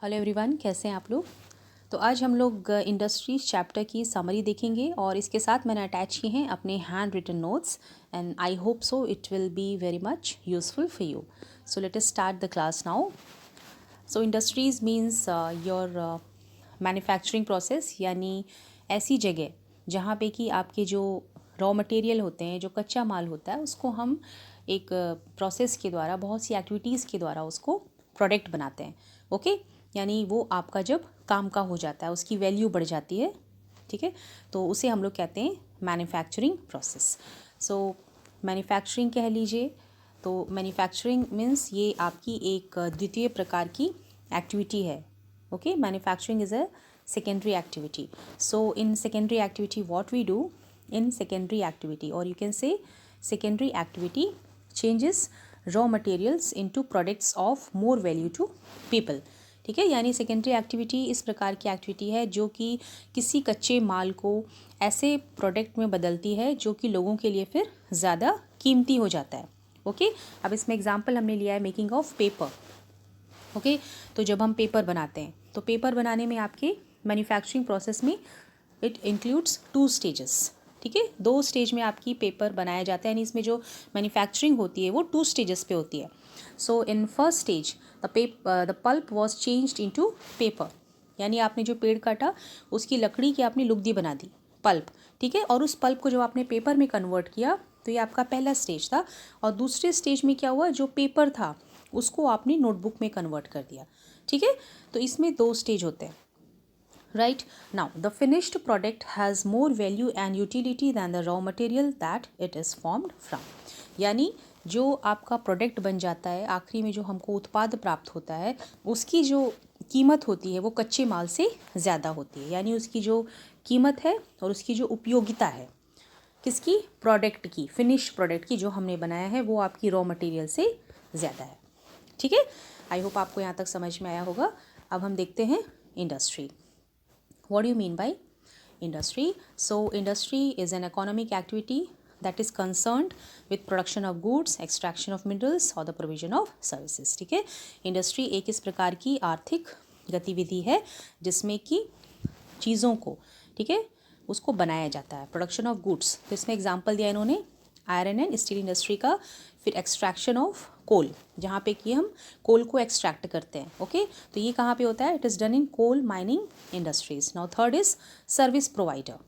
Hello everyone, कैसे हैं आप लोग। तो आज हम लोग इंडस्ट्रीज चैप्टर की समरी देखेंगे और इसके साथ मैंने अटैच किए हैं अपने hand written notes and I hope so it will be very much useful for you. So let us start the class now. So industries means your manufacturing process, यानी ऐसी जगह जहाँ पे कि आपके जो रॉ मटेरियल होते हैं, जो कच्चा माल होता है, उसको हम एक प्रोसेस के द्वारा, बहुत सी एक्टिविटीज़ के द्वारा उसको प्रोडक्ट बनाते हैं। ओके यानी वो आपका जब काम का हो जाता है, उसकी वैल्यू बढ़ जाती है, ठीक है, तो उसे हम लोग कहते हैं मैन्युफैक्चरिंग प्रोसेस। सो मैन्युफैक्चरिंग कह लीजिए, तो मैन्युफैक्चरिंग मीन्स ये आपकी एक द्वितीय प्रकार की एक्टिविटी है। Okay, manufacturing is a secondary activity. So in secondary activity what we do in secondary activity, or you can say secondary activity changes raw materials into products of more value to people. ठीक है, यानी secondary activity इस प्रकार की activity है जो कि किसी कच्चे माल को ऐसे प्रोडक्ट में बदलती है जो कि लोगों के लिए फिर ज़्यादा कीमती हो जाता है। ओके, अब इसमें एग्जांपल हमने लिया है मेकिंग ऑफ पेपर। ओके, तो जब हम पेपर बनाते हैं तो पेपर बनाने में आपके मैन्युफैक्चरिंग प्रोसेस में इट इंक्लूड्स 2 स्टेजेस। ठीक है, 2 स्टेज में आपकी पेपर बनाया जाता है, यानी इसमें जो मैन्युफैक्चरिंग होती है वो 2 स्टेजेस पे होती है। So in first stage the pulp was changed into paper, यानी आपने जो पेड़ काटा उसकी लकड़ी की आपने लुगदी बना दी, पल्प। ठीक है, और उस पल्प को जब आपने पेपर में कन्वर्ट किया तो ये आपका पहला स्टेज था। और दूसरे स्टेज में क्या हुआ, जो पेपर था उसको आपने नोटबुक में कन्वर्ट कर दिया। ठीक है, तो इसमें 2 स्टेज होते हैं। Right now the finished product has more value and utility than the raw material that it is formed from, यानी जो आपका प्रोडक्ट बन जाता है, आखिरी में जो हमको उत्पाद प्राप्त होता है, उसकी जो कीमत होती है वो कच्चे माल से ज़्यादा होती है। यानी उसकी जो कीमत है और उसकी जो उपयोगिता है, किसकी, प्रोडक्ट की, फिनिश प्रोडक्ट की जो हमने बनाया है, वो आपकी रॉ मटेरियल से ज़्यादा है। ठीक है, आई होप आपको यहाँ तक समझ में आया होगा। अब हम देखते हैं industry. What do you mean by industry? So industry is an economic activity that is concerned with production of goods, extraction of minerals or the provision of services. ठीक है, इंडस्ट्री एक इस प्रकार की आर्थिक गतिविधि है जिसमें कि चीज़ों को, ठीक है, उसको बनाया जाता है, प्रोडक्शन ऑफ गुड्स। तो इसमें एग्जांपल दिया इन्होंने आयरन एंड स्टील इंडस्ट्री का, फिर एक्सट्रैक्शन ऑफ कोल, जहाँ पे कि हम कोल को एक्सट्रैक्ट करते हैं। ओके, तो ये कहाँ पे होता है, it is done in coal mining industries. Now third is service provider,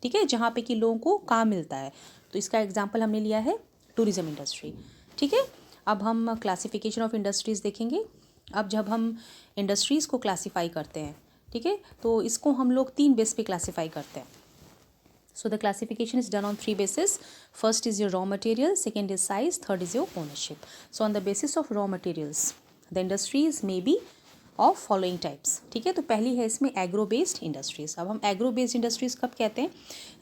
ठीक है, जहाँ पे कि लोगों को काम मिलता है। तो इसका एग्जाम्पल हमने लिया है टूरिज्म इंडस्ट्री। ठीक है, अब हम क्लासिफिकेशन ऑफ इंडस्ट्रीज़ देखेंगे। अब जब हम इंडस्ट्रीज़ को क्लासीफाई करते हैं, ठीक है, तो इसको हम लोग 3 बेस पे क्लासीफाई करते हैं। So the classification is done on 3 bases. First is your raw material, second is size, third is your ownership. So on the basis of raw materials, the industries may be of following types. ठीक है, तो पहली है इसमें agro based industries. अब हम agro based industries कब कहते हैं,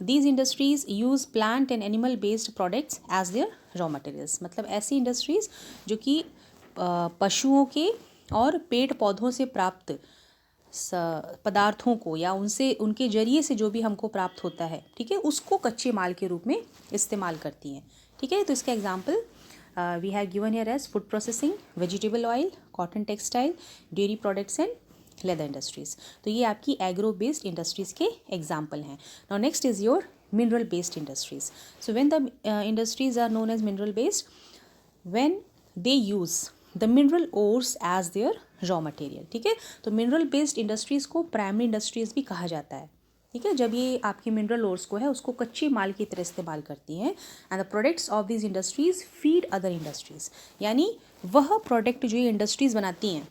these industries use plant and animal based products as their raw materials. मतलब ऐसी इंडस्ट्रीज जो कि पशुओं के और पेड़ पौधों से प्राप्त पदार्थों को, या उनसे, उनके जरिए से जो भी हमको प्राप्त होता है, ठीक है, उसको कच्चे माल के रूप में इस्तेमाल करती हैं। ठीक है, तो इसका example we have given here as food processing, vegetable oil, cotton textile, dairy products and leather industries. तो ये आपकी एग्रो बेस्ड इंडस्ट्रीज के एग्जाम्पल हैं। Now next is your mineral based industries. So when the industries are known as mineral based, when they use the mineral ores as their raw material. ठीक है, तो mineral based industries को primary industries भी कहा जाता है। ठीक है, जब ये आपकी मिनरल ओर्स को है उसको कच्चे माल की तरह इस्तेमाल करती हैं। And the products of this industries feed other industries, यानी वह प्रोडक्ट जो ये इंडस्ट्रीज़ बनाती हैं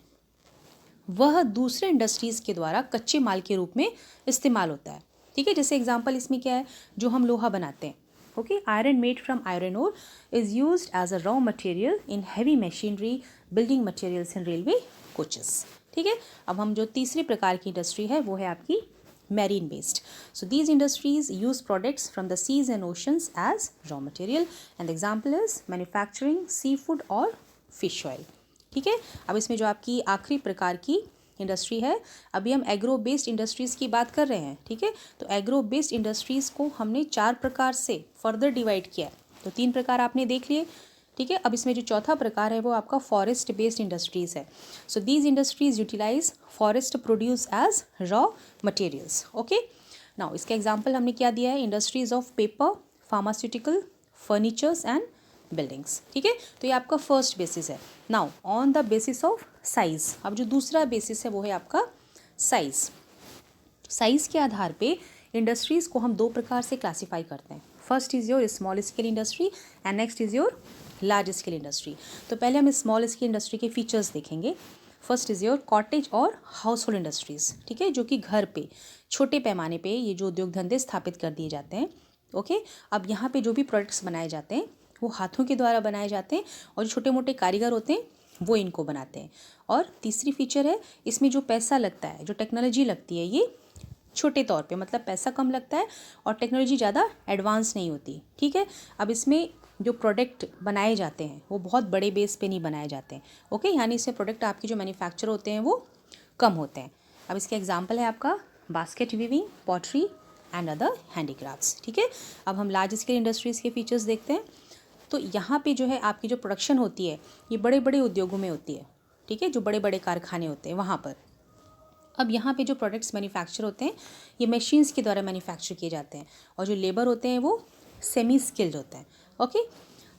वह दूसरे इंडस्ट्रीज़ के द्वारा कच्चे माल के रूप में इस्तेमाल होता है। ठीक है, जैसे एग्जांपल इसमें क्या है, जो हम लोहा बनाते हैं, okay, iron made from iron ore is used as a raw material in heavy machinery, building materials in railway coaches. ठीक है, अब हम जो तीसरी प्रकार की इंडस्ट्री है वो है आपकी marine based. So these industries use products from the seas and oceans as raw material and example is manufacturing seafood और फिश ऑयल। ठीक है, अब इसमें जो आपकी आखिरी प्रकार की इंडस्ट्री है, अभी हम एग्रो बेस्ड इंडस्ट्रीज़ की बात कर रहे हैं। ठीक है, तो एग्रो बेस्ड इंडस्ट्रीज़ को हमने 4 प्रकार से फर्दर डिवाइड किया है। तो 3 प्रकार आपने देख लिए, ठीक है। अब इसमें जो चौथा प्रकार है वो आपका फॉरेस्ट बेस्ड इंडस्ट्रीज़ है। So these industries utilise forest produce as raw materials. Okay, now इसका एग्जांपल हमने क्या दिया है, industries of paper, pharmaceutical, furnitures and buildings. ठीक है, तो ये आपका फर्स्ट बेसिस है। Now on the basis of size, अब जो दूसरा बेसिस है वो है आपका साइज। साइज़ के आधार पे इंडस्ट्रीज़ को हम दो प्रकार से क्लासीफाई करते हैं। First is your small scale industry and next is your large scale industry. तो पहले हम स्मॉल स्केल इंडस्ट्री के फीचर्स देखेंगे। फर्स्ट इज़ योर कॉटेज और हाउस होल्ड इंडस्ट्रीज़। ठीक है, जो कि घर पे छोटे पैमाने पे ये जो उद्योग धंधे स्थापित कर दिए जाते हैं। ओके, अब यहाँ पे जो भी प्रोडक्ट्स बनाए जाते हैं वो हाथों के द्वारा बनाए जाते हैं और जो छोटे मोटे कारीगर होते हैं वो इनको बनाते हैं। और तीसरी फीचर है, इसमें जो पैसा लगता है, जो टेक्नोलॉजी लगती है, ये छोटे तौर पे, मतलब पैसा कम लगता है और टेक्नोलॉजी ज़्यादा एडवांस नहीं होती। ठीक है, अब इसमें जो प्रोडक्ट बनाए जाते हैं वो बहुत बड़े बेस पे नहीं बनाए जाते हैं। ओके, यानी इससे प्रोडक्ट आपके जो मैन्युफैक्चर होते हैं वो कम होते हैं। अब इसके एग्जांपल है आपका basket weaving, pottery and other handicrafts. ठीक है, अब हम लार्ज स्केल इंडस्ट्रीज़ के फीचर्स देखते हैं। तो यहाँ पे जो है आपकी जो प्रोडक्शन होती है ये बड़े बड़े उद्योगों में होती है। ठीक है, जो बड़े बड़े कारखाने होते हैं वहाँ पर। अब यहाँ पे जो प्रोडक्ट्स मैन्युफैक्चर होते हैं ये मशीन्स के द्वारा मैन्युफैक्चर किए जाते हैं और जो लेबर होते हैं वो सेमी स्किल्ड होते हैं। Okay,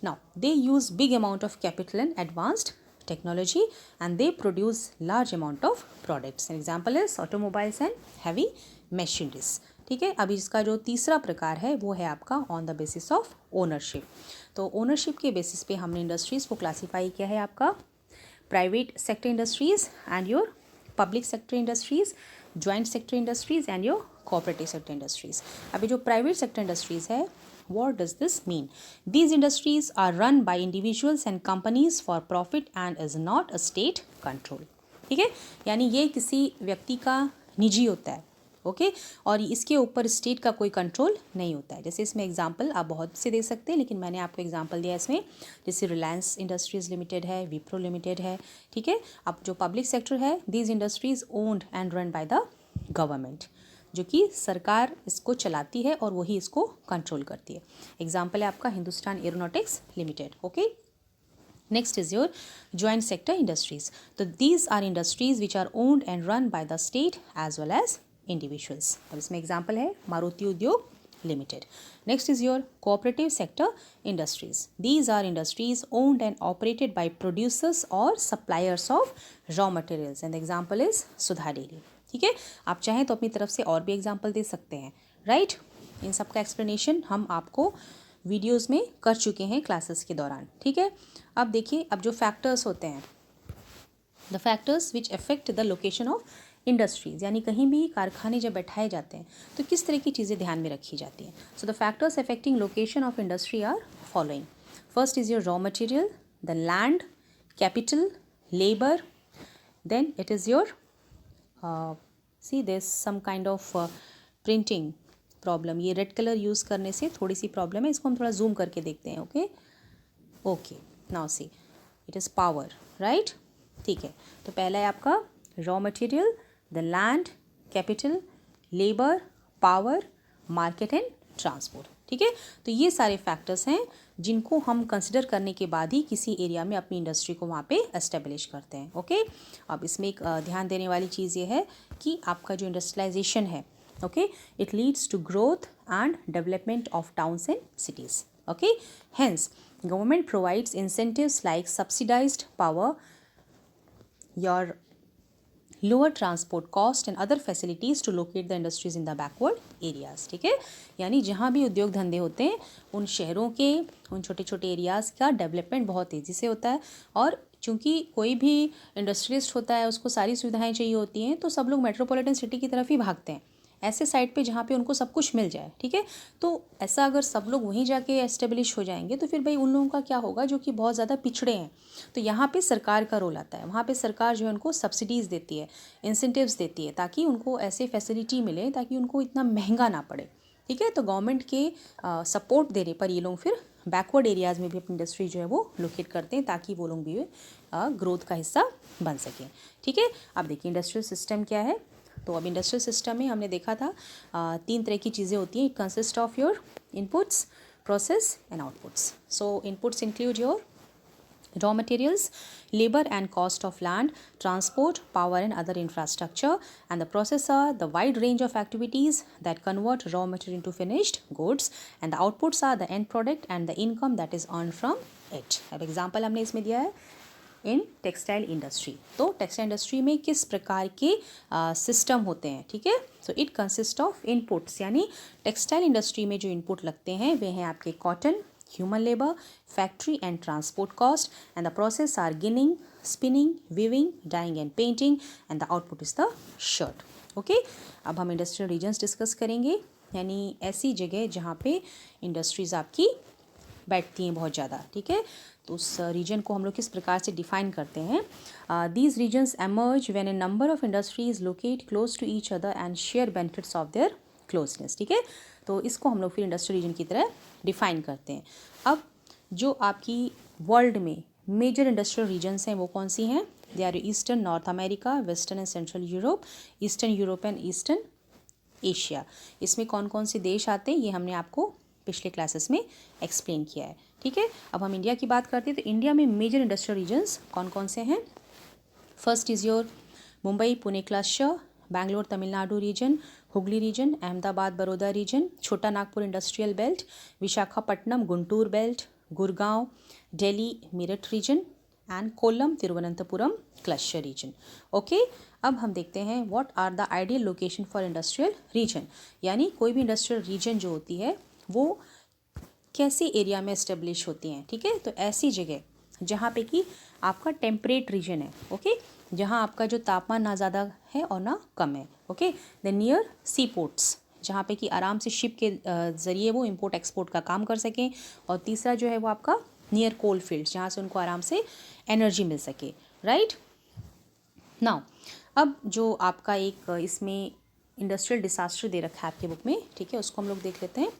now they use big amount of capital and advanced technology and they produce large amount of products. An example is automobiles and heavy machineries. ठीक है, अब इसका जो तीसरा प्रकार है वो है आपका on the basis of ownership. तो ओनरशिप के बेसिस पे हमने इंडस्ट्रीज़ को क्लासीफाई किया है आपका private sector industries and your public sector industries, joint sector industries and your cooperative sector industries. अभी जो प्राइवेट सेक्टर इंडस्ट्रीज़ है, what does this mean? These industries are run by individuals and companies for profit and is not a state control. ठीक है, यानी ये किसी व्यक्ति का निजी होता है। ओके, और इसके ऊपर स्टेट का कोई कंट्रोल नहीं होता है। जैसे इसमें एग्जांपल आप बहुत से दे सकते हैं, लेकिन मैंने आपको एग्जांपल दिया इसमें, जैसे रिलायंस इंडस्ट्रीज़ लिमिटेड है, विप्रो लिमिटेड है। ठीक है, अब जो पब्लिक सेक्टर है, these industries owned and run by the government, जो कि सरकार इसको चलाती है और वही इसको कंट्रोल करती है। एग्जाम्पल है आपका Hindustan aeronautics limited. Okay, next is your joint sector industries. तो these are industries which are owned and run by the state as well as individuals. अब इसमें एग्जाम्पल है Maruti Udyog limited. Next is your cooperative sector industries. These are industries owned and operated by producers और suppliers of raw materials and example is Sudha dairy. ठीक है, आप चाहें तो अपनी तरफ से और भी एग्जाम्पल दे सकते हैं। राइट, इन सब का एक्सप्लेनेशन हम आपको वीडियोस में कर चुके हैं क्लासेस के दौरान। ठीक है, अब देखिए, अब जो फैक्टर्स होते हैं, the factors which affect the location of industries, यानी कहीं भी कारखाने जब बैठाए जाते हैं तो किस तरह की चीज़ें ध्यान में रखी जाती हैं। So the factors affecting location of industry are following. First is your raw material, the land, capital, labour, then it is your see this some kind of printing problem. ये रेड कलर यूज़ करने से थोड़ी सी problem है, इसको हम थोड़ा zoom करके देखते हैं। Okay okay, now see it is power. Right, ठीक है, तो पहला है आपका raw material, the land, capital, labour, power, market and transport. ठीक है, तो ये सारे फैक्टर्स हैं जिनको हम कंसिडर करने के बाद ही किसी एरिया में अपनी इंडस्ट्री को वहाँ पे एस्टेब्लिश करते हैं। ओके, अब इसमें एक ध्यान देने वाली चीज़ ये है कि आपका जो इंडस्ट्रियलाइजेशन है, okay, it leads to growth and development of towns and cities. Okay, hence government provides incentives like subsidised power, your lower transport cost and other facilities to locate the industries in the backward areas. ठीक है, यानी जहाँ भी उद्योग धंधे होते हैं उन शहरों के उन छोटे छोटे एरियाज़ का डेवलपमेंट बहुत तेज़ी से होता है। और चूँकि कोई भी इंडस्ट्रियलिस्ट होता है उसको सारी सुविधाएं चाहिए होती हैं, तो सब लोग मेट्रोपॉलिटन सिटी की तरफ ही भागते हैं, ऐसे साइड पे जहाँ पे उनको सब कुछ मिल जाए। ठीक है, तो ऐसा अगर सब लोग वहीं जाके एस्टेब्लिश हो जाएंगे तो फिर भाई उन लोगों का क्या होगा जो कि बहुत ज़्यादा पिछड़े हैं। तो यहाँ पे सरकार का रोल आता है, वहाँ पे सरकार जो है उनको सब्सिडीज़ देती है, इंसेंटिव्स देती है, ताकि उनको ऐसे फैसिलिटी मिले ताकि उनको इतना महंगा ना पड़े। ठीक है, तो गवर्नमेंट के सपोर्ट देने पर ये लोग फिर बैकवर्ड एरियाज़ में भी अपनी इंडस्ट्री जो है वो लोकेट करते हैं ताकि वो लोग भी ग्रोथ का हिस्सा बन सकें। ठीक है, अब देखिए इंडस्ट्रियल सिस्टम क्या है। तो अब इंडस्ट्रियल सिस्टम में हमने देखा था 3 तरह की चीज़ें होती हैं। It consist of your inputs, process and outputs. So inputs include your raw materials, labor and cost of land, transport, power and other infrastructure, and the process are the wide range of activities that convert raw material into finished goods, and the outputs are the end product and the income that is earned from it. अब example हमने इसमें दिया है in textile industry. तो textile industry में किस प्रकार के सिस्टम होते हैं, ठीक है। So it consist of inputs, यानी टेक्सटाइल इंडस्ट्री में जो इनपुट लगते हैं वे हैं आपके cotton, human labor, factory and transport cost, and the process are ginning, spinning, weaving, dyeing and painting, and the output is the shirt. Okay, अब हम industrial regions discuss करेंगे, यानी ऐसी जगह जहाँ पे इंडस्ट्रीज़ आपकी बैठती हैं बहुत ज़्यादा, ठीक है। तो उस रीजन को हम लोग किस प्रकार से डिफाइन करते हैं। These regions emerge when a number of industries locate close to each other and share benefits of their closeness, ठीक है। तो इसको हम लोग फिर इंडस्ट्रियल रीजन की तरह डिफाइन करते हैं। अब जो आपकी वर्ल्ड में मेजर इंडस्ट्रियल रीजन्स हैं वो कौन सी हैं? They are eastern North America, western and central Europe, eastern Europe and eastern Asia. इसमें कौन कौन से देश आते हैं ये हमने आपको पिछले क्लासेस में एक्सप्लेन किया है, ठीक है। अब हम इंडिया की बात करते हैं, तो इंडिया में मेजर इंडस्ट्रियल रीजन्स कौन कौन से हैं? First is your Mumbai Pune cluster, Bangalore Tamil Nadu region, Hugli region, Ahmedabad Baroda region, Chota Nagpur industrial belt, Visakhapatnam Guntur belt, Gurgaon Delhi Meerut region and Kollam Thiruvananthapuram cluster region. Okay, अब हम देखते हैं what are the ideal location for industrial region, यानी कोई भी इंडस्ट्रियल रीजन जो होती है वो कैसे एरिया में एस्टेब्लिश होती हैं, ठीक है। तो ऐसी जगह जहाँ पे कि आपका टेम्परेट रीजन है, ओके, जहाँ आपका जो तापमान ना ज़्यादा है और ना कम है, okay. The near sea ports, जहाँ पे कि आराम से शिप के ज़रिए वो इंपोर्ट एक्सपोर्ट का काम कर सकें। और तीसरा जो है वो आपका नियर कोल फील्ड्स, जहाँ से उनको आराम से एनर्जी मिल सके, राइट। नाउ अब जो आपका एक इसमें इंडस्ट्रियल डिसास्टर दे रखा है आपके बुक में, ठीक है, उसको हम लोग देख लेते हैं।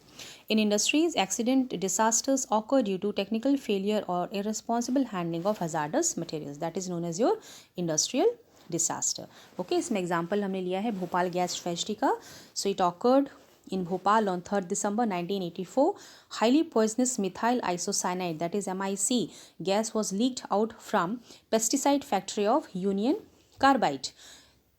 In industries accident disasters occur due to technical failure और irresponsible handling of hazardous materials, that is known as your industrial disaster. Okay, इसमें एग्जाम्पल हमने लिया है भोपाल गैस ट्रेजेडी का। So it occurred in Bhopal on 3rd December 1984. Highly poisonous methyl isocyanide, that is MIC, gas was leaked out from pesticide factory of Union Carbide.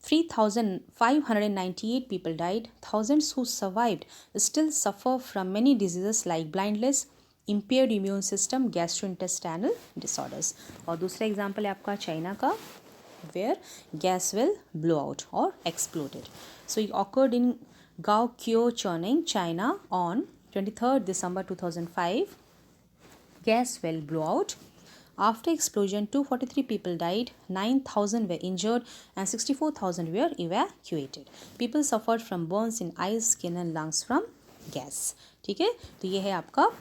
3,598 people died. Thousands who survived still suffer from many diseases like blindness, impaired immune system, gastrointestinal disorders. और दूसरा example है आपका China का, where gas well blew out or exploded. So it occurred in Gaokyo, Chongqing, China on 23rd December 2005. Gas well blew out. After explosion, 243 people died, 9,000 were injured, and 64,000 were evacuated. People suffered from burns in eyes, skin, and lungs from gas. ठीक है, तो ये है आपका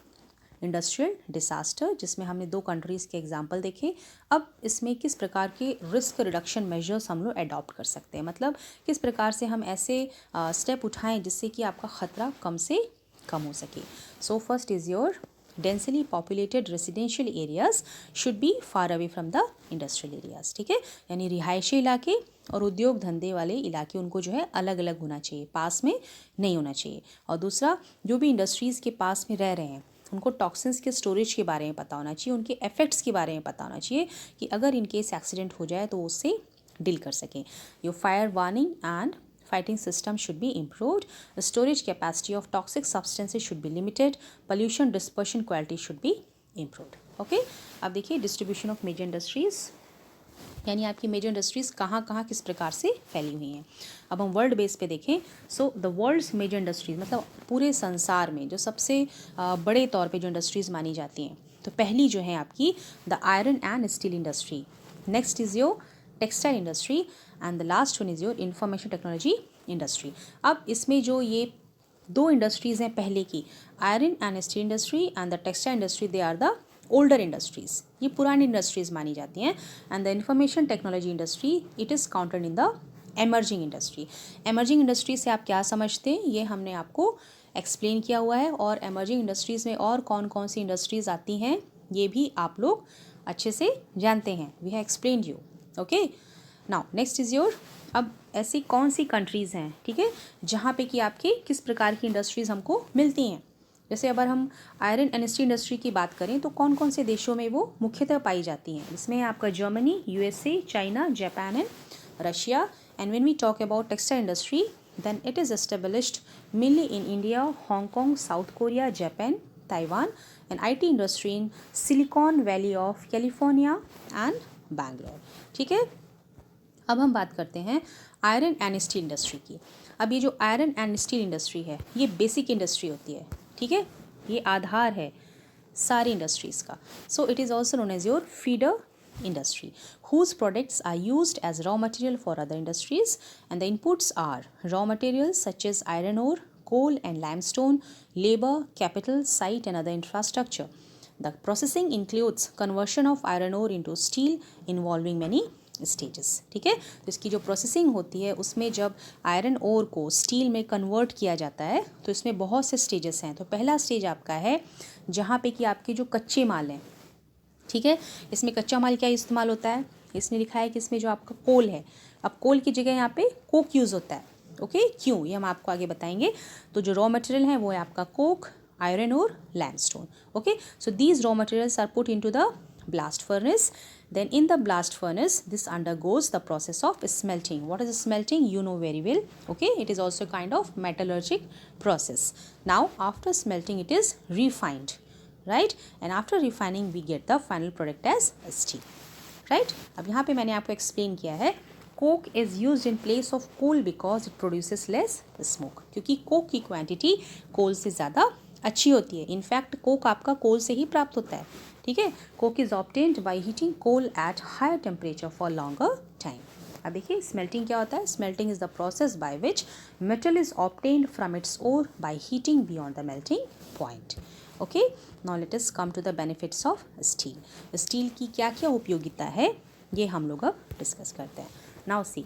industrial disaster, जिसमें हमने 2 countries के example देखे। अब इसमें किस प्रकार के रिस्क रिडक्शन मेजर्स हम लोग अडॉप्ट कर सकते हैं, मतलब किस प्रकार से हम ऐसे स्टेप उठाएं जिससे कि आपका ख़तरा कम से कम हो सके। So first is your densely populated residential areas should be far away from the industrial areas, ठीक है, यानी रिहायशी इलाके और उद्योग धंधे वाले इलाके उनको जो है अलग अलग होना चाहिए, पास में नहीं होना चाहिए। और दूसरा, जो भी इंडस्ट्रीज़ के पास में रह रहे हैं उनको टॉक्सिन्स के स्टोरेज के बारे में पता होना चाहिए, उनके इफेक्ट्स के बारे में पता होना चाहिए कि अगर इन केस एक्सीडेंट हो जाए तो उससे डील कर सकें। Your fire warning and fighting system should be improved. The storage capacity of toxic substances should be limited. Pollution dispersion quality should be improved. Okay, अब देखिए डिस्ट्रीब्यूशन ऑफ मेजर इंडस्ट्रीज़, यानी आपकी मेजर इंडस्ट्रीज़ कहाँ कहाँ किस प्रकार से फैली हुई हैं। अब हम वर्ल्ड बेस पे देखें, so the world's major industries, मतलब पूरे संसार में जो सबसे बड़े तौर पे जो इंडस्ट्रीज़ मानी जाती हैं, तो पहली जो है आपकी the iron and steel industry, next is your textile industry and the last one is your information technology industry. अब इसमें जो ये 2 इंडस्ट्रीज़ हैं पहले की, iron and steel industry and the textile industry, they are the older industries, ये पुरानी industries मानी जाती हैं। And the information technology industry, it is counted in the emerging industry. Emerging industry से आप क्या समझते हैं ये हमने आपको एक्सप्लेन किया हुआ है, और एमर्जिंग इंडस्ट्रीज़ में और कौन कौन सी इंडस्ट्रीज़ आती हैं ये भी आप लोग अच्छे से जानते हैं, we have explained you. Okay, now next is your, अब ऐसी कौन सी कंट्रीज़ हैं, ठीक है, जहाँ पे कि आपके किस प्रकार की इंडस्ट्रीज़ हमको मिलती हैं। जैसे अगर हम आयरन एंड स्टील इंडस्ट्री की बात करें तो कौन कौन से देशों में वो मुख्यतः पाई जाती हैं। इसमें आपका Germany, USA, China, Japan and Russia. And when we talk about textile industry then it is established mainly in India, Hong Kong, South Korea, Japan, Taiwan, and IT industry in Silicon Valley of California and Bangalore। ठीक है, अब हम बात करते हैं iron and steel industry की। अब ये जो आयरन एंड स्टील इंडस्ट्री है ये बेसिक इंडस्ट्री होती है, ठीक है, ये आधार है सारी इंडस्ट्रीज़ का। So it is also known as your feeder industry whose products are used as raw material for other industries, and the inputs are raw materials such as iron ore, coal and limestone, labor, capital, site and other infrastructure. The processing includes conversion of iron ore into steel involving many stages। ठीक है, तो इसकी जो processing होती है उसमें जब iron ore को स्टील में कन्वर्ट किया जाता है तो इसमें बहुत से स्टेजेस हैं। तो पहला स्टेज आपका है जहाँ पे कि आपके जो कच्चे माल हैं, ठीक है, इसमें कच्चा माल क्या इस्तेमाल होता है, इसमें लिखा है कि इसमें जो आपका कोल है, अब कोल की जगह यहाँ पे कोक यूज़ होता है। ओके, क्यों, ये हम आपको आगे बताएंगे। तो जो रॉ मटेरियल है वो है आपका कोक, आयरन और limestone. Okay, so these raw materials are put into the blast furnace. Then in the blast furnace this undergoes the process of smelting. What is smelting? You know very well. Okay, it is also kind of metallurgic process. Now after smelting it is refined, right, and after refining we get the final product as steel, right। अब यहाँ पे मैंने आपको explain किया है coke is use in place of coal because it produces less smoke, क्योंकि coke की quantity coal से ज़्यादा अच्छी होती है। इनफैक्ट कोक आपका कोल से ही प्राप्त होता है, ठीक है। Coke is obtained by heating coal at higher temperature for longer time. अब देखिए स्मेल्टिंग क्या होता है। Smelting is the process by which metal is obtained from its ore by heating beyond the melting point. Okay, now let us come to the benefits of steel. Steel की क्या क्या उपयोगिता है ये हम लोग अब डिस्कस करते हैं। Now see,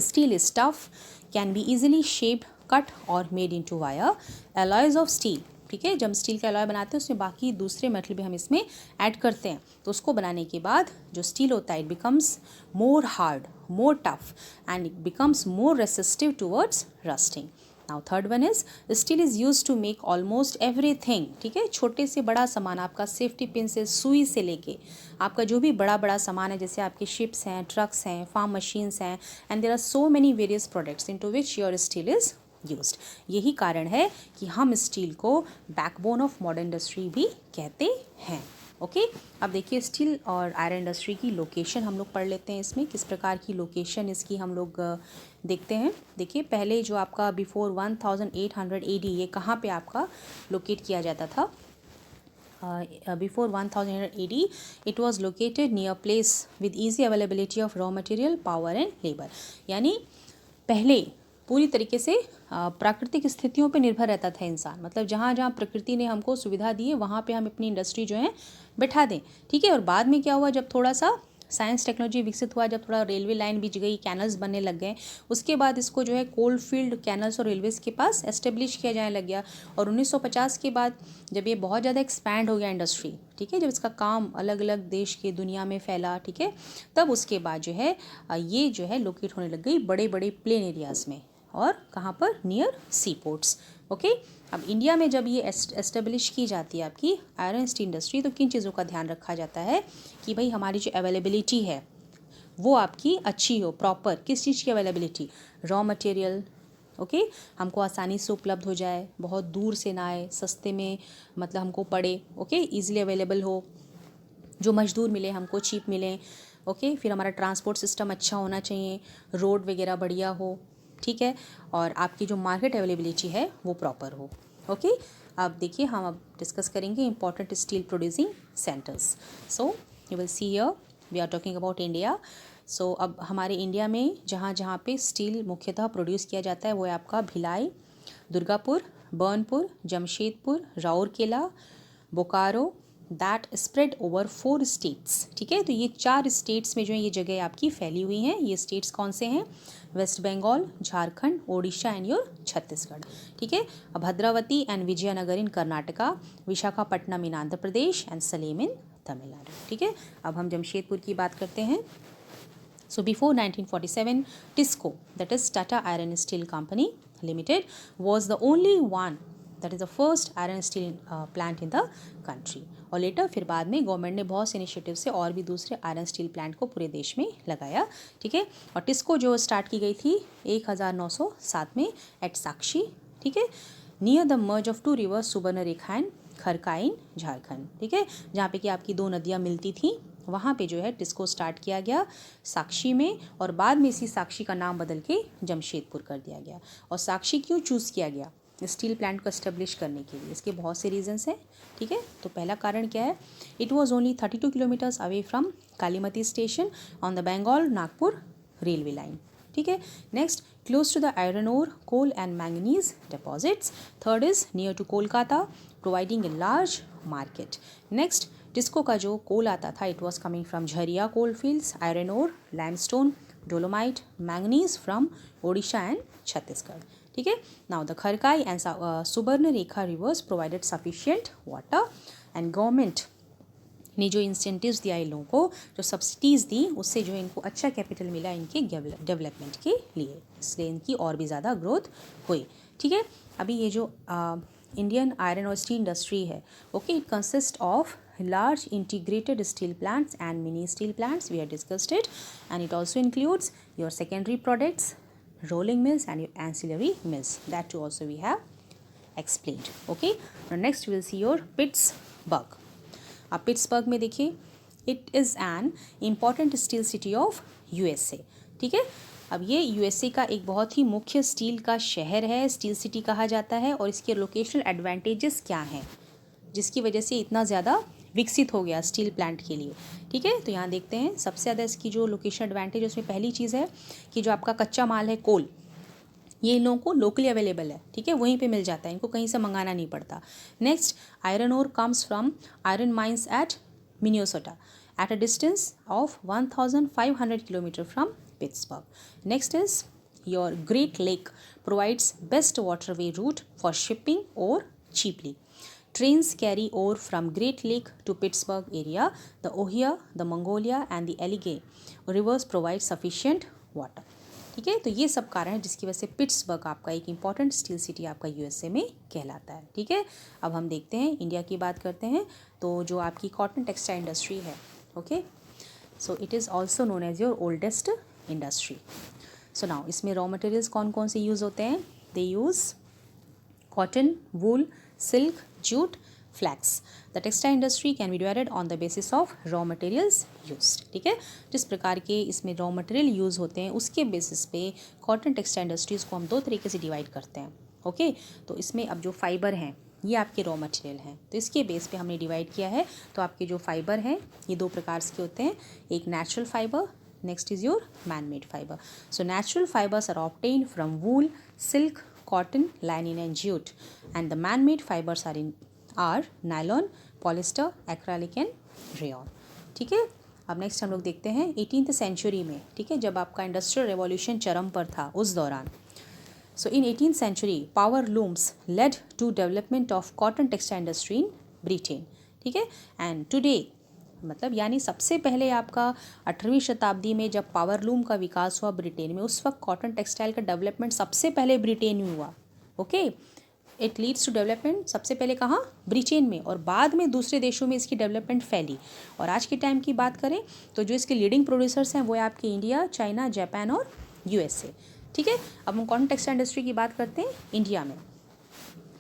steel is tough, can be easily shaped, cut और made into wire. Alloys of steel, ठीक है, जब स्टील का एलॉय बनाते हैं उसमें बाकी दूसरे मेटल भी हम इसमें ऐड करते हैं, तो उसको बनाने के बाद जो स्टील होता है it becomes more hard, more tough and it becomes more resistive towards rusting. Now third one is steel is use to make almost everything, ठीक है, छोटे से बड़ा सामान, आपका सेफ्टी पिन से सुई से लेके आपका जो भी बड़ा बड़ा सामान है, जैसे आपके शिप्स हैं, ट्रक्स हैं, फार्म मशीन्स हैं, and there are so many various products into which your steel is used. यही कारण है कि हम स्टील को बैकबोन ऑफ मॉडर्न इंडस्ट्री भी कहते हैं। ओके, अब देखिए स्टील और आयरन इंडस्ट्री की लोकेशन हम लोग पढ़ लेते हैं। इसमें किस प्रकार की लोकेशन इसकी हम लोग देखते हैं। देखिए पहले जो आपका बिफोर 1800 AD ये कहाँ पे आपका लोकेट किया जाता था। Before 1800 AD it was located near place with easy availability of raw material, power and labor। यानी पहले पूरी तरीके से प्राकृतिक स्थितियों पे निर्भर रहता था इंसान, मतलब जहाँ जहाँ प्रकृति ने हमको सुविधा दी है वहाँ पे हम अपनी इंडस्ट्री जो है बैठा दें, ठीक है। और बाद में क्या हुआ, जब थोड़ा सा साइंस टेक्नोलॉजी विकसित हुआ, जब थोड़ा रेलवे लाइन बिछ गई, कैनल्स बनने लग गए, उसके बाद इसको जो है कोल फील्ड कैनल्स और रेलवेज़ के पास एस्टेब्लिश किया जाने लग गया। और 1950 के बाद जब ये बहुत ज़्यादा एक्सपैंड हो गया इंडस्ट्री, ठीक है, जब इसका काम अलग अलग देश के दुनिया में फैला, ठीक है, तब उसके बाद जो है ये जो है लोकेट होने लग गई बड़े बड़े प्लेन एरियाज़ में, और कहाँ पर, नियर सी पोर्ट्स। ओके, अब इंडिया में जब ये एस्टेब्लिश की जाती है आपकी आयरन स्टील इंडस्ट्री, तो किन चीज़ों का ध्यान रखा जाता है कि भाई हमारी जो अवेलेबिलिटी है वो आपकी अच्छी हो, प्रॉपर। किस चीज़ की अवेलेबिलिटी, रॉ मटेरियल, ओके, हमको आसानी से उपलब्ध हो जाए, बहुत दूर से ना आए, सस्ते में मतलब हमको पड़े, ओके, ईजिली अवेलेबल हो, जो मजदूर मिले हमको चीप मिले, ओके, फिर हमारा ट्रांसपोर्ट सिस्टम अच्छा होना चाहिए, रोड वगैरह बढ़िया हो, ठीक है, और आपकी जो मार्केट अवेलेबिलिटी है वो प्रॉपर हो। ओके, अब देखिए हम अब डिस्कस करेंगे important steel producing centres. So you will see here we are talking about India. So अब हमारे इंडिया में जहाँ जहाँ पे स्टील मुख्यतः प्रोड्यूस किया जाता है वो है आपका Bhilai, Durgapur, Burnpur, Jamshedpur, Rourkela, Bokaro, that spread over 4 states, ठीक है। तो ये 4 स्टेट्स में जो है ये जगह आपकी फैली हुई हैं। ये स्टेट्स कौन से हैं, west Bengal, Jharkhand, Odisha and your Chhattisgarh, ठीक है। Bhadravati and Vijayanagar in Karnataka, Visakhapatnam in Andhra Pradesh and Salem in Tamil Nadu, ठीक है। अब हम जमशेदपुर की बात करते हैं। So before 1947, TISCO, that is Tata Iron Steel Company Limited, was the only one that is the first iron steel plant in the country. और लेटर फिर बाद में गवर्नमेंट ने बहुत से इनिशिएटिव से और भी दूसरे आयरन स्टील प्लांट को पूरे देश में लगाया, ठीक है। और टिस्को जो स्टार्ट की गई थी 1907 में एट साक्षी, ठीक है, near the merge of two rivers Subarnarekha and Kharkai in Jharkhand, ठीक है, जहाँ पे कि आपकी दो नदियाँ मिलती थी, वहाँ पे जो है टिस्को स्टार्ट किया गया साक्षी में, और बाद में इसी साक्षी का नाम बदल के जमशेदपुर कर दिया गया। और साक्षी क्यों चूज़ किया गया स्टील प्लांट को एस्टेब्लिश करने के लिए, इसके बहुत से रीजंस हैं, ठीक है। तो पहला कारण क्या है, it was only 32 kilometres away from Kalimati station on the Bengal Nagpur railway line, ठीक है। Next, close to the iron ore, coal and manganese deposits. Third is near to Kolkata, providing a large market. Next, TISCO का जो कोल आता था it was coming from Jharia coal fields, iron ore, limestone, dolomite, manganese from Odisha and Chhattisgarh, ठीक है। Now the Kharkai and Subarnarekha reverse provided sufficient water, and government ने जो incentives दिया इन लोगों को, जो सब्सिडीज़ दी, उससे जो इनको अच्छा कैपिटल मिला इनके डेवलपमेंट के लिए, इसलिए इनकी और भी ज़्यादा ग्रोथ हुई, ठीक है। अभी ये जो इंडियन आयरन और स्टील इंडस्ट्री है, okay, it consist of large integrated steel plants and mini steel plants, we have discussed it, and it also includes your secondary products, rolling mills and your ancillary mills, that too also we have explained, okay. Now next we will see your Pittsburgh. अब Pittsburgh में देखिए, it is an important steel city of USA, ठीक है। अब ये USA का एक बहुत ही मुख्य स्टील का शहर है, स्टील सिटी कहा जाता है, और इसके लोकेशनल एडवांटेजेस क्या हैं जिसकी वजह से इतना ज़्यादा विकसित हो गया स्टील प्लांट के लिए, ठीक है। तो यहाँ देखते हैं सबसे ज़्यादा इसकी जो लोकेशन एडवांटेज, उसमें पहली चीज़ है कि जो आपका कच्चा माल है कोल, ये इन लोगों को लोकली अवेलेबल है, ठीक है, वहीं पे मिल जाता है, इनको कहीं से मंगाना नहीं पड़ता। Next, iron ore comes from iron mines at Minnesota at a distance of 1500 kilometre from Pittsburgh. Next is your great lake provides best waterway route for shipping और cheaply. Trains carry ore from Great Lake to Pittsburgh area. The Ohio, the Mongolia and the Allegheny rivers provide sufficient water. ठीक है, तो ये सब कारण है जिसकी वजह से पिट्सबर्ग आपका एक इम्पॉर्टेंट स्टील सिटी आपका USA में कहलाता है, ठीक है। अब हम देखते हैं इंडिया की बात करते हैं, तो जो आपकी कॉटन टेक्सटाइल इंडस्ट्री है, okay, so it is also known as your oldest industry. So now इसमें रॉ मटेरियल्स कौन कौन से यूज़ होते हैं, they use cotton, wool, silk, jute, flax. The textile industry can be divided on the basis of raw materials used, ठीक है। जिस प्रकार के इसमें रॉ मटेरियल यूज़ होते हैं उसके बेसिस पे कॉटन टेक्सटाइल इंडस्ट्रीज़ को हम दो तरीके से डिवाइड करते हैं, ओके। तो इसमें अब जो फाइबर हैं ये आपके रॉ मटेरियल हैं, तो इसके बेस पे हमने डिवाइड किया है। तो आपके जो फाइबर हैं ये दो प्रकार के होते हैं, एक natural fibre, next is your man made fibre. So natural fibres are obtained from wool, silk, cotton, linen and jute, and the man-made fibers are nylon, polyester, acrylic and rayon, ठीक है। अब नेक्स्ट हम लोग देखते हैं 18th century में, ठीक है, जब आपका इंडस्ट्रियल रेवोल्यूशन चरम पर था उस दौरान। So in 18th century power looms led to development of cotton textile industry in Britain, ठीक है। एंड टुडे मतलब यानी सबसे पहले आपका 18वीं शताब्दी में जब पावर लूम का विकास हुआ ब्रिटेन में, उस वक्त कॉटन टेक्सटाइल का डेवलपमेंट सबसे पहले ब्रिटेन में हुआ, okay. It leads to development सबसे पहले कहाँ, ब्रिटेन में, और बाद में दूसरे देशों में इसकी डेवलपमेंट फैली। और आज के टाइम की बात करें तो जो इसके लीडिंग प्रोड्यूसर्स हैं वो है आपके इंडिया, चाइना, जापान और USA, ठीक है। अब हम कॉटन टेक्सटाइल इंडस्ट्री की बात करते हैं इंडिया में।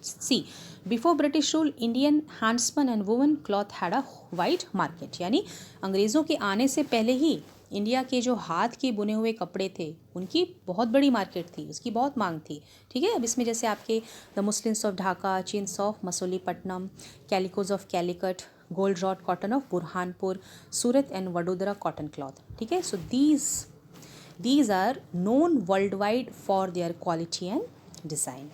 See, before British rule Indian handspun and woven cloth had a wide market, यानी अंग्रेज़ों के आने से पहले ही इंडिया के जो हाथ के बुने हुए कपड़े थे उनकी बहुत बड़ी मार्केट थी, उसकी बहुत मांग थी, ठीक है। अब इसमें जैसे आपके the muslins of Dhaka, chintz of Masulipatnam, calicoes of Calicut, gold wrought cotton of Burhanpur, Surat and Vadodara cotton cloth, ठीक है। So these are known worldwide for their quality and design,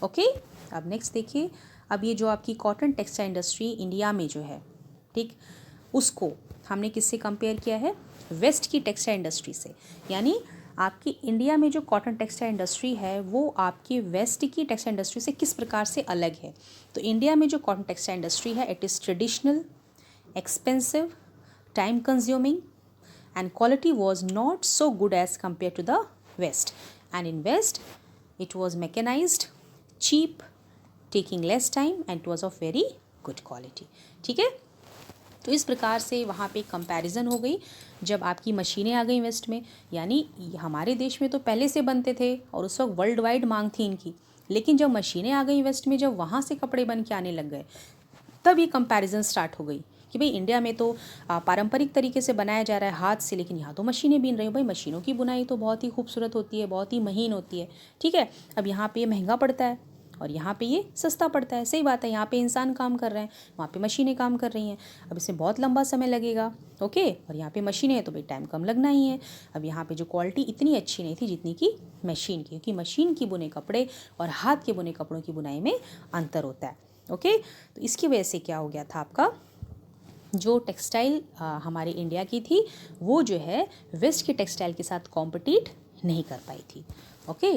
okay. अब नेक्स्ट देखिए, अब ये जो आपकी कॉटन टेक्सटाइल इंडस्ट्री इंडिया में जो है, ठीक, उसको हमने किससे कंपेयर किया है, वेस्ट की टेक्सटाइल इंडस्ट्री से। यानी आपकी इंडिया में जो कॉटन टेक्सटाइल इंडस्ट्री है वो आपकी वेस्ट की टेक्सटाइल इंडस्ट्री से किस प्रकार से अलग है। तो इंडिया में जो कॉटन टेक्सटाइल इंडस्ट्री है it is traditional, expensive, time consuming and quality was not so good as compared to the west, and in west it was mechanized, cheap, taking less time and it was of very good quality. ठीक है, तो इस प्रकार से वहाँ पे comparison हो गई जब आपकी मशीनें आ गई वेस्ट में। यानी हमारे देश में तो पहले से बनते थे और उस वक्त वर्ल्ड वाइड मांग थी इनकी, लेकिन जब मशीनें आ गई वेस्ट में, जब वहाँ से कपड़े बन के आने लग गए, तब ये कंपैरिजन स्टार्ट हो गई कि भाई इंडिया में तो पारंपरिक तरीके से बनाया जा रहा है हाथ से, लेकिन यहाँ तो मशीनें बीन रही हैं। भाई मशीनों की बुनाई तो बहुत ही खूबसूरत होती है, बहुत ही महीन होती है। ठीक है, अब यहाँ पे महंगा पड़ता है और यहाँ पे ये सस्ता पड़ता है। सही बात है, यहाँ पे इंसान काम कर रहे हैं, वहाँ पे मशीनें काम कर रही हैं। अब इसमें बहुत लंबा समय लगेगा, ओके, और यहाँ पे मशीनें हैं तो भाई टाइम कम लगना ही है। अब यहाँ पे जो क्वालिटी इतनी अच्छी नहीं थी जितनी कि मशीन की, क्योंकि मशीन की बुने कपड़े और हाथ के बुने कपड़ों की बुनाई में अंतर होता है। ओके, तो इसकी वजह से क्या हो गया था, आपका जो टेक्सटाइल हमारे इंडिया की थी वो जो है वेस्ट के टेक्सटाइल के साथ कॉम्पिटिट नहीं कर पाई थी। ओके,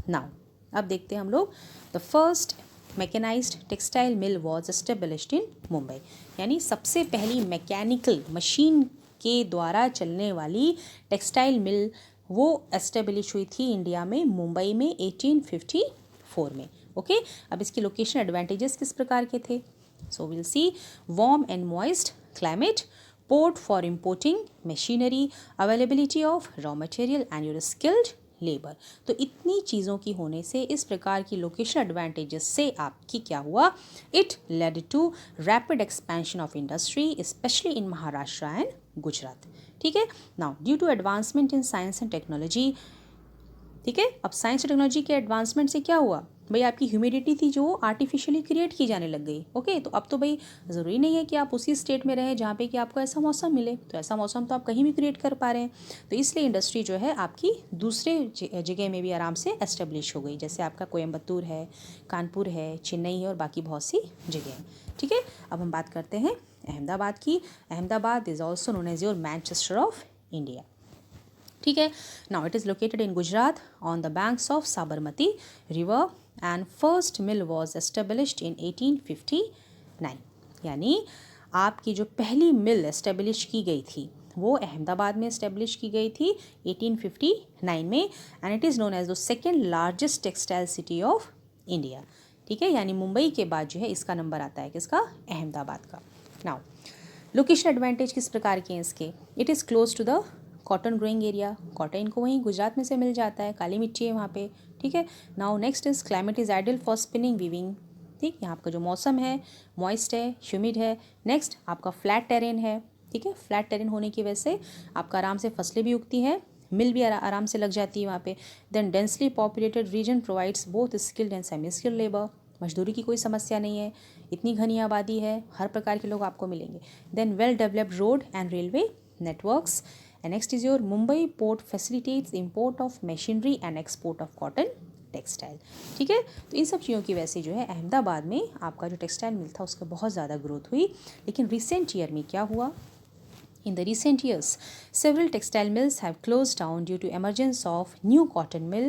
नाउ अब देखते हैं हम लोग, the first mechanised textile mill was established in Mumbai. यानी सबसे पहली मैकेनिकल मशीन के द्वारा चलने वाली टेक्सटाइल मिल वो एस्टेब्लिश हुई थी इंडिया में, मुंबई में 1854 में। ओके, अब इसकी लोकेशन एडवांटेजेस किस प्रकार के थे? So we'll see warm and moist climate, port for importing machinery, availability of raw material and your skilled labor। तो इतनी चीज़ों की होने से, इस प्रकार की लोकेशन एडवांटेजेस से आपकी क्या हुआ, it led to rapid expansion of industry specially in Maharashtra and Gujarat. ठीक है, now due to advancement in science and technology. ठीक है, अब साइंस और टेक्नोलॉजी के एडवांसमेंट से क्या हुआ भाई, आपकी ह्यूमिडिटी थी जो आर्टिफिशियली क्रिएट की जाने लग गई। ओके, तो अब तो भाई ज़रूरी नहीं है कि आप उसी स्टेट में रहें जहाँ पे कि आपको ऐसा मौसम मिले, तो ऐसा मौसम तो आप कहीं भी क्रिएट कर पा रहे हैं। तो इसलिए इंडस्ट्री जो है आपकी दूसरे जगह में भी आराम से एस्टेब्लिश हो गई, जैसे आपका कोयम्बतूर है, कानपुर है, चेन्नई है और बाकी बहुत सी जगह हैं। ठीक है, अब हम बात करते हैं अहमदाबाद की। Ahmedabad is also known as your Manchester of India. ठीक है, now it is located in Gujarat on the banks of Sabarmati river and first mill was established in 1859। यानी आपकी जो पहली मिल एस्टेब्लिश की गई थी वो अहमदाबाद में एस्टेब्लिश की गई थी 1859 में, and it is known as the second largest textile city of India. ठीक है, यानी मुंबई के बाद जो है इसका नंबर आता है किसका, अहमदाबाद का। नाउ लोकेशन एडवांटेज किस प्रकार के हैं इसके, it is close to the cotton growing area. Cotton को वहीं गुजरात में से मिल जाता है, काली मिट्टी है वहाँ पे। ठीक है, now next is climate is ideal for spinning weaving. ठीक, यहाँ आपका जो मौसम है मॉइस्ट है, ह्यूमिड है। नेक्स्ट आपका फ्लैट टेरेन है। ठीक है, फ्लैट टेरेन होने की वजह से आपका आराम से फसलें भी उगती हैं, मिल भी आराम से लग जाती है वहाँ पे। Then densely populated region provides both skilled and semi skilled labour. मजदूरी की कोई समस्या नहीं है, इतनी घनी आबादी है, हर प्रकार के लोग आपको मिलेंगे। Then well developed road and railway networks. And next is your Mumbai port facilitates import of machinery and export of cotton textile। ठीक है, तो इन सब चीज़ों की वजह से जो है अहमदाबाद में आपका जो टेक्सटाइल मिल था उसका बहुत ज़्यादा ग्रोथ हुई। लेकिन रिसेंट ईयर में क्या हुआ, in the recent years several textile mills have closed down due to emergence of new cotton mill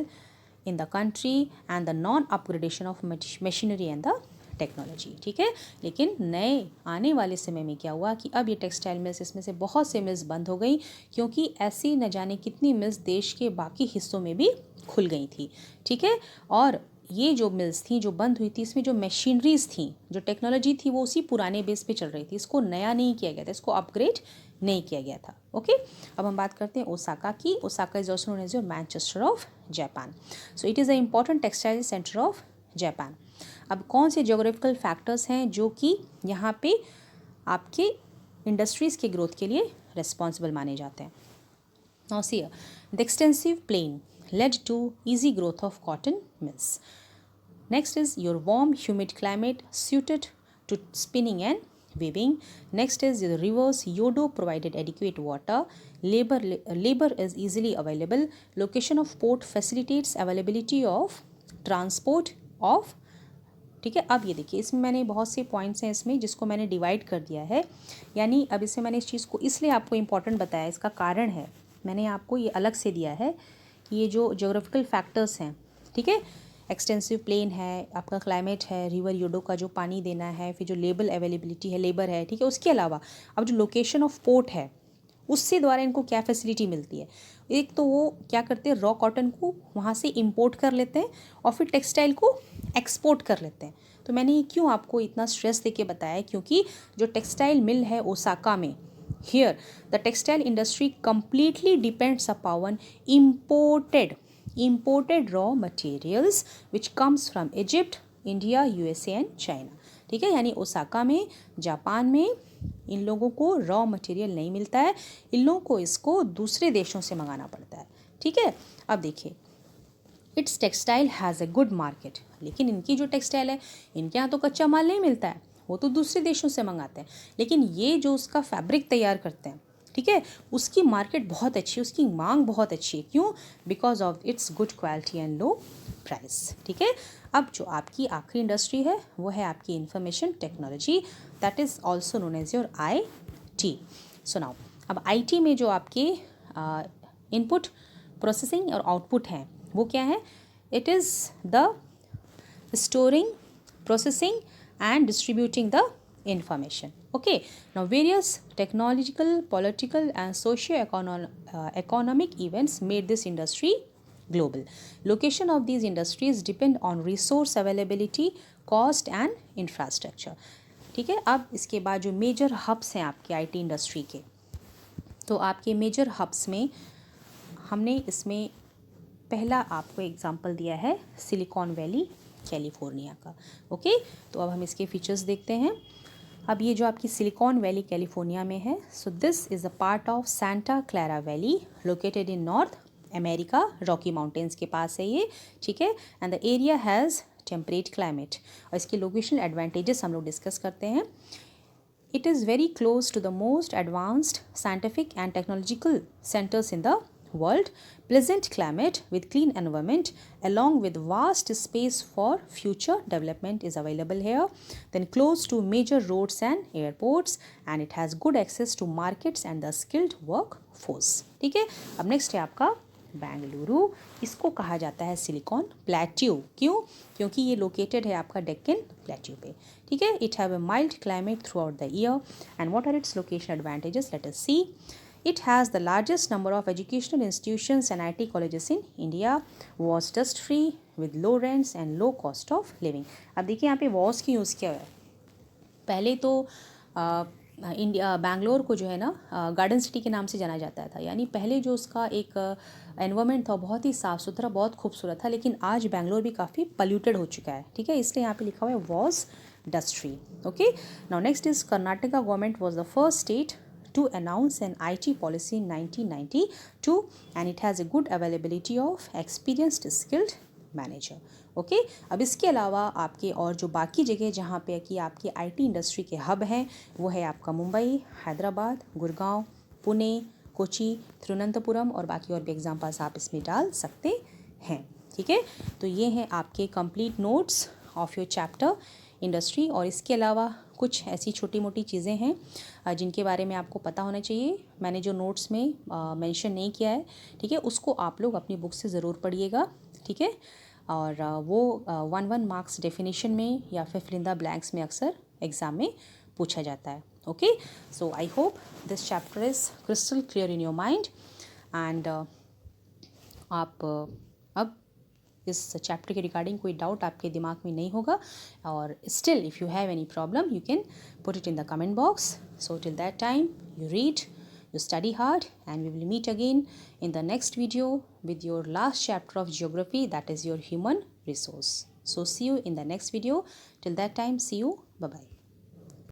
in the country and the non upgradation of machinery and the technology. ठीक है, लेकिन नए आने वाले समय में क्या हुआ कि अब ये टेक्सटाइल मिल्स, इसमें से बहुत से मिल्स बंद हो गई, क्योंकि ऐसी न जाने कितनी मिल्स देश के बाकी हिस्सों में भी खुल गई थी। ठीक है, और ये जो मिल्स थी जो बंद हुई थी, इसमें जो मशीनरीज थी, जो टेक्नोलॉजी थी, वो उसी पुराने बेस पे चल रही थी, इसको नया नहीं किया गया था, इसको अपग्रेड नहीं किया गया था। ओके, अब हम बात करते हैं ओसाका की। Osaka is also known as your Manchester of Japan. So it is a important textile centre of Japan. अब कौन से ज्योग्राफिकल फैक्टर्स हैं जो कि यहाँ पे आपके इंडस्ट्रीज़ के ग्रोथ के लिए रिस्पॉन्सिबल माने जाते हैं? Now see the extensive plain led to easy growth of cotton mills. Next is your warm humid climate suited to spinning and weaving. Next is the rivers Yodo provided adequate water. Labor is easily available. Location of port facilitates availability of transport of। ठीक है, अब ये देखिए, इसमें मैंने बहुत से points हैं इसमें जिसको मैंने डिवाइड कर दिया है। यानी अब इसमें मैंने इस चीज़ को इसलिए आपको इम्पॉर्टेंट बताया, इसका कारण है मैंने आपको ये अलग से दिया है कि ये जो ज्योग्राफिकल फैक्टर्स हैं, ठीक है, एक्सटेंसिव प्लेन है, आपका क्लाइमेट है, रिवर योडो का जो पानी देना है, फिर जो लेबर है, ठीक है, उसके अलावा अब जो लोकेशन ऑफ पोर्ट है उससे द्वारा इनको क्या फैसिलिटी मिलती है। एक तो वो क्या करते हैं, रॉ कॉटन को वहाँ से इंपोर्ट कर लेते हैं और फिर टेक्सटाइल को एक्सपोर्ट कर लेते हैं। तो मैंने ये क्यों आपको इतना स्ट्रेस देके बताया, क्योंकि जो टेक्सटाइल मिल है ओसाका में, here the textile industry completely depends upon imported raw materials which comes from Egypt, India, USA and China. ठीक है, यानी ओसाका में, जापान में इन लोगों को रॉ मटेरियल नहीं मिलता है, इन लोगों को इसको दूसरे देशों से मंगाना पड़ता है। ठीक है, अब देखिए, it's textile has a good market, लेकिन इनकी जो टेक्सटाइल है, इनके यहाँ तो कच्चा माल नहीं मिलता है, वो तो दूसरे देशों से मंगाते हैं, लेकिन ये जो उसका फैब्रिक तैयार करते हैं, ठीक है, उसकी मार्केट बहुत अच्छी है, उसकी मांग बहुत अच्छी है। क्यों? Because of its good quality and low price. ठीक है, अब जो आपकी आखिरी इंडस्ट्री है वो है आपकी information technology, that is also known as your IT। So now, अब IT में जो आपके इनपुट, प्रोसेसिंग और आउटपुट हैं वो क्या है? It is the storing, processing and distributing the information. Okay, now various technological, political and socio-economic events made this industry global. Location of these industries depend on resource availability, cost and infrastructure. ठीक है, अब इसके बाद जो major hubs हैं आपके IT industry के, तो आपके मेजर हब्स में हमने इसमें पहला आपको एग्जांपल दिया है सिलिकॉन वैली कैलिफोर्निया का। ओके, तो अब हम इसके फीचर्स देखते हैं। अब ये जो आपकी सिलिकॉन वैली कैलिफोर्निया में है, so this is a part of Santa Clara valley located in north America, Rocky mountains के पास है ये। ठीक है, and the area has temperate climate. और इसके लोकेशनल एडवांटेजेस हम लोग डिस्कस करते हैं। It is very close to the most advanced scientific and technological centers in the world. Pleasant climate with clean environment along with vast space for future development is available here. Then close to major roads and airports, and it has good access to markets and the skilled workforce. ठीक है, अब next है आपका बेंगलुरु। इसको कहा जाता है silicon plateau. क्यों? क्योंकि ये लोकेटेड है आपका डेक्कन प्लेट्यू पे। ठीक है, it have a mild climate throughout the year. And what are its location advantages? Let us see. It has the largest number of educational institutions and IT colleges in India, was dust free with low rents and low cost of living. अब देखिए यहाँ पे was क्यों use किया हुआ है। पहले तो इंडिया बैंगलोर को जो है ना गार्डन सिटी के नाम से जाना जाता था, यानी पहले जो उसका एक एनवायरनमेंट था बहुत ही साफ़ सुथरा, बहुत खूबसूरत था, लेकिन आज बैंगलोर भी काफ़ी पल्यूटेड हो चुका है। ठीक है, इसलिए यहाँ पे लिखा हुआ है was dust free. Okay, now next is Karnataka government was the first state to announce an IT policy in 1992, and it has a good availability of experienced skilled manager. Okay, अब इसके अलावा आपके और जो बाकी जगह जहाँ पे कि आपकी IT इंडस्ट्री के हब हैं वो है आपका मुंबई, हैदराबाद, गुड़गांव, पुणे, कोची, तिरुवनंतपुरम और बाकी और भी एग्जाम्पल्स आप इसमें डाल सकते हैं। ठीक है, तो ये हैं आपके complete notes of your chapter industry. और इसके अलावा कुछ ऐसी छोटी मोटी चीज़ें हैं जिनके बारे में आपको पता होना चाहिए, मैंने जो नोट्स में मेंशन नहीं किया है। ठीक है, उसको आप लोग अपनी बुक से ज़रूर पढ़िएगा। ठीक है, और वो 1 मार्क्स डेफिनेशन में या फिर फिल इन द ब्लैंक्स में अक्सर एग्ज़ाम में पूछा जाता है। Okay, so I hope this chapter is crystal clear in your mind. And आप अब इस चैप्टर के रिगार्डिंग कोई डाउट आपके दिमाग में नहीं होगा, और still if you have any problem you can put it in the comment box. So till that time you read, you study hard, and we will meet again in the next video with your last chapter of geography, that is your human resource. So see you in the next video. Till that time, see you. Bye bye.